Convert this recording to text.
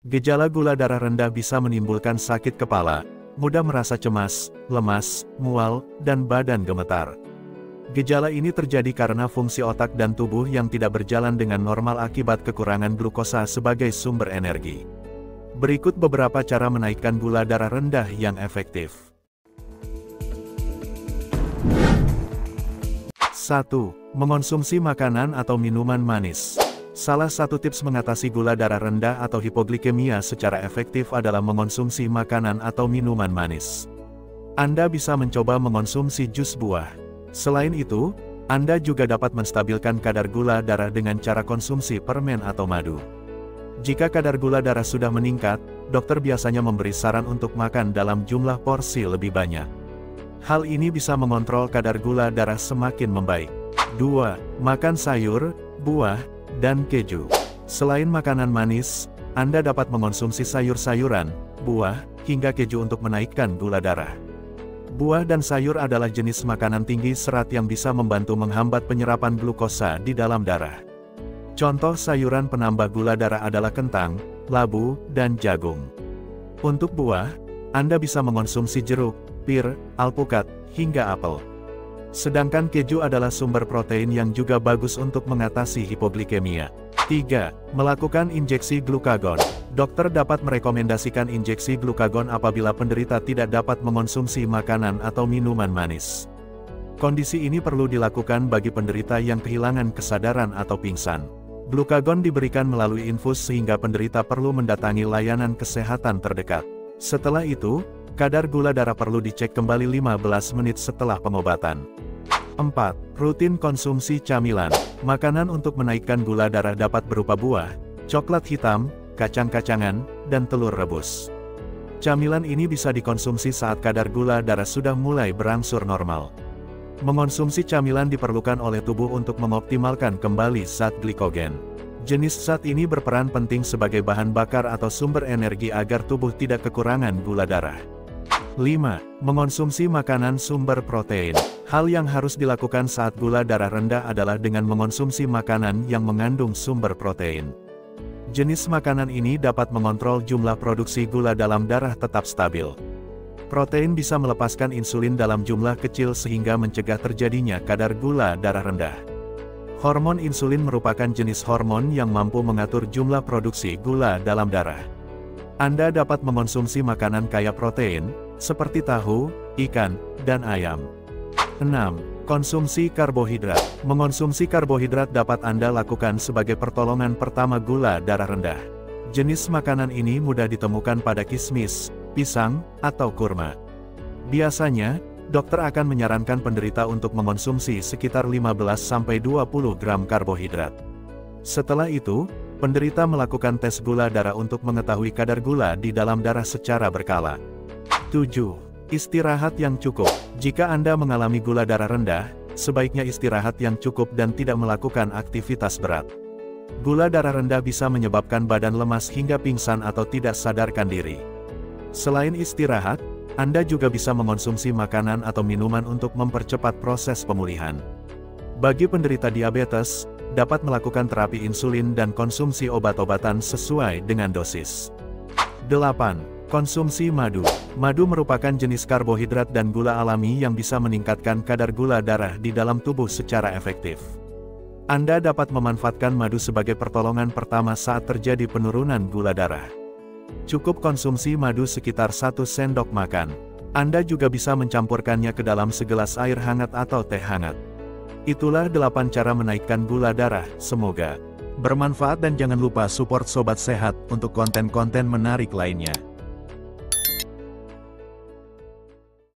Gejala gula darah rendah bisa menimbulkan sakit kepala, mudah merasa cemas, lemas, mual, dan badan gemetar. Gejala ini terjadi karena fungsi otak dan tubuh yang tidak berjalan dengan normal akibat kekurangan glukosa sebagai sumber energi. Berikut beberapa cara menaikkan gula darah rendah yang efektif. 1. Mengonsumsi makanan atau minuman manis. Salah satu tips mengatasi gula darah rendah atau hipoglikemia secara efektif adalah mengonsumsi makanan atau minuman manis. Anda bisa mencoba mengonsumsi jus buah. Selain itu, Anda juga dapat menstabilkan kadar gula darah dengan cara konsumsi permen atau madu. Jika kadar gula darah sudah meningkat, dokter biasanya memberi saran untuk makan dalam jumlah porsi lebih banyak. Hal ini bisa mengontrol kadar gula darah semakin membaik. 2. Makan sayur, buah, dan keju. Selain makanan manis, Anda dapat mengonsumsi sayur-sayuran, buah, hingga keju untuk menaikkan gula darah. Buah dan sayur adalah jenis makanan tinggi serat yang bisa membantu menghambat penyerapan glukosa di dalam darah. Contoh sayuran penambah gula darah adalah kentang, labu, dan jagung. Untuk buah, Anda bisa mengonsumsi jeruk, pir, alpukat, hingga apel. Sedangkan keju adalah sumber protein yang juga bagus untuk mengatasi hipoglikemia. 3. Melakukan injeksi glukagon. Dokter dapat merekomendasikan injeksi glukagon apabila penderita tidak dapat mengonsumsi makanan atau minuman manis. Kondisi ini perlu dilakukan bagi penderita yang kehilangan kesadaran atau pingsan. Glukagon diberikan melalui infus sehingga penderita perlu mendatangi layanan kesehatan terdekat. Setelah itu, kadar gula darah perlu dicek kembali 15 menit setelah pengobatan. 4. Rutin konsumsi camilan. Makanan untuk menaikkan gula darah dapat berupa buah, coklat hitam, kacang-kacangan, dan telur rebus. Camilan ini bisa dikonsumsi saat kadar gula darah sudah mulai berangsur normal. Mengonsumsi camilan diperlukan oleh tubuh untuk mengoptimalkan kembali zat glikogen. Jenis zat ini berperan penting sebagai bahan bakar atau sumber energi agar tubuh tidak kekurangan gula darah. 5. Mengonsumsi makanan sumber protein. Hal yang harus dilakukan saat gula darah rendah adalah dengan mengonsumsi makanan yang mengandung sumber protein. Jenis makanan ini dapat mengontrol jumlah produksi gula dalam darah tetap stabil. Protein bisa melepaskan insulin dalam jumlah kecil sehingga mencegah terjadinya kadar gula darah rendah. Hormon insulin merupakan jenis hormon yang mampu mengatur jumlah produksi gula dalam darah. Anda dapat mengonsumsi makanan kaya protein, seperti tahu, ikan, dan ayam. 6. Konsumsi karbohidrat. Mengonsumsi karbohidrat dapat Anda lakukan sebagai pertolongan pertama gula darah rendah. Jenis makanan ini mudah ditemukan pada kismis, pisang, atau kurma. Biasanya, dokter akan menyarankan penderita untuk mengonsumsi sekitar 15-20 gram karbohidrat. Setelah itu, penderita melakukan tes gula darah untuk mengetahui kadar gula di dalam darah secara berkala. 7. Istirahat yang cukup. Jika Anda mengalami gula darah rendah, sebaiknya istirahat yang cukup dan tidak melakukan aktivitas berat. Gula darah rendah bisa menyebabkan badan lemas hingga pingsan atau tidak sadarkan diri. Selain istirahat, Anda juga bisa mengonsumsi makanan atau minuman untuk mempercepat proses pemulihan. Bagi penderita diabetes, dapat melakukan terapi insulin dan konsumsi obat-obatan sesuai dengan dosis. 8. Konsumsi madu. Madu merupakan jenis karbohidrat dan gula alami yang bisa meningkatkan kadar gula darah di dalam tubuh secara efektif. Anda dapat memanfaatkan madu sebagai pertolongan pertama saat terjadi penurunan gula darah. Cukup konsumsi madu sekitar 1 sendok makan. Anda juga bisa mencampurkannya ke dalam segelas air hangat atau teh hangat. Itulah 8 cara menaikkan gula darah, semoga bermanfaat dan jangan lupa support Sobat Sehat untuk konten-konten menarik lainnya.